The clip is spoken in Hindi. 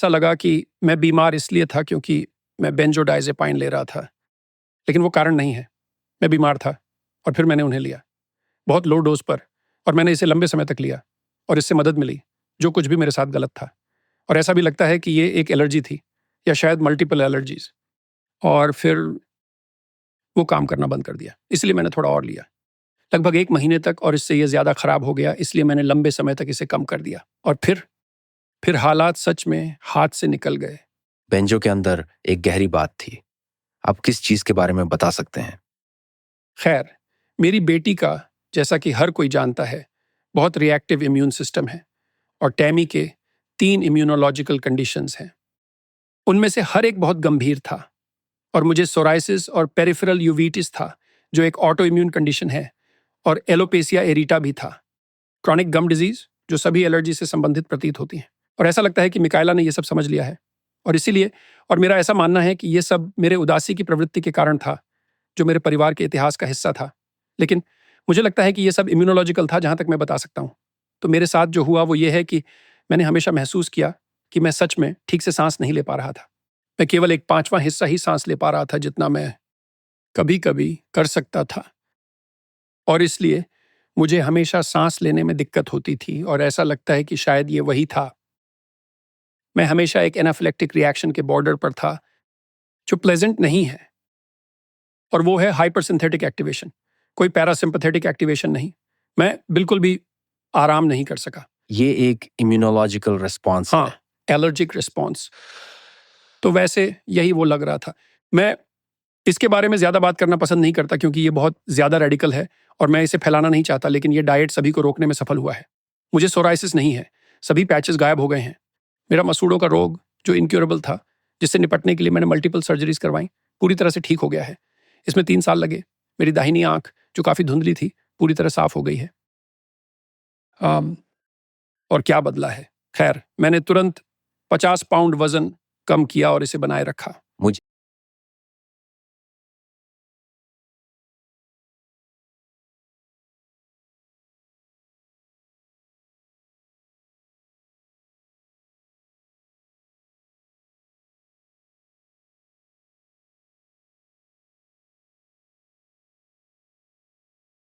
ऐसा लगा कि मैं बीमार इसलिए था क्योंकि मैं बेंजोडाइजेपाइन ले रहा था, लेकिन वो कारण नहीं है। मैं बीमार था और फिर मैंने उन्हें लिया, बहुत लो डोज पर, और मैंने इसे लंबे समय तक लिया और इससे मदद मिली, जो कुछ भी मेरे साथ गलत था। और ऐसा भी लगता है कि ये एक एलर्जी थी या शायद मल्टीपल एलर्जीज। और फिर वो काम करना बंद कर दिया, इसलिए मैंने थोड़ा और लिया, लगभग 1 महीने तक, और इससे ये ज़्यादा खराब हो गया, इसलिए मैंने लंबे समय तक इसे कम कर दिया। और फिर हालात सच में हाथ से निकल गए। बेंजो के अंदर एक गहरी बात थी। आप किस चीज के बारे में बता सकते हैं? खैर, मेरी बेटी का, जैसा कि हर कोई जानता है, बहुत रिएक्टिव इम्यून सिस्टम है और टैमी के 3 इम्यूनोलॉजिकल कंडीशंस हैं। उनमें से हर एक बहुत गंभीर था, और मुझे सोराइसिस और पेरिफेरल यूवीटिस था, जो एक ऑटो इम्यून कंडीशन है, और एलोपेसिया एरिटा भी था, क्रॉनिक गम डिजीज, जो सभी एलर्जी से संबंधित प्रतीत होती हैं। और ऐसा लगता है कि मिकाइला ने यह सब समझ लिया है, और इसीलिए, और मेरा ऐसा मानना है कि यह सब मेरे उदासी की प्रवृत्ति के कारण था, जो मेरे परिवार के इतिहास का हिस्सा था। लेकिन मुझे लगता है कि यह सब इम्यूनोलॉजिकल था, जहां तक मैं बता सकता हूं। तो मेरे साथ जो हुआ वो ये है कि मैंने हमेशा महसूस किया कि मैं सच में ठीक से सांस नहीं ले पा रहा था। मैं केवल एक 5वां हिस्सा ही सांस ले पा रहा था, जितना मैं कभी कभी कर सकता था, और इसलिए मुझे हमेशा सांस लेने में दिक्कत होती थी, और ऐसा लगता है कि शायद ये वही था। मैं हमेशा एक एनाफिलेक्टिक रिएक्शन के बॉर्डर पर था, जो प्लेजेंट नहीं है, और वो है हाइपर सिंथेटिक एक्टिवेशन, कोई पैरासिम्पथेटिक एक्टिवेशन नहीं। मैं बिल्कुल भी आराम नहीं कर सका। ये एक इम्यूनोलॉजिकल रिस्पॉन्स है। हाँ, एलर्जिक रिस्पॉन्स। तो वैसे यही वो लग रहा था। मैं इसके बारे में ज़्यादा बात करना पसंद नहीं करता, क्योंकि ये बहुत ज़्यादा रेडिकल है और मैं इसे फैलाना नहीं चाहता, लेकिन ये डाइट सभी को रोकने में सफल हुआ है। मुझे सोराइसिस नहीं है, सभी पैचेस गायब हो गए हैं। मेरा मसूड़ों का रोग, जो इनक्योरेबल था, जिससे निपटने के लिए मैंने मल्टीपल सर्जरीज करवाई, पूरी तरह से ठीक हो गया है। इसमें 3 साल लगे। मेरी दाहिनी आंख, जो काफ़ी धुंधली थी, पूरी तरह साफ हो गई है। और क्या बदला है? खैर, मैंने तुरंत 50 पाउंड वजन कम किया और इसे बनाए रखा। मुझे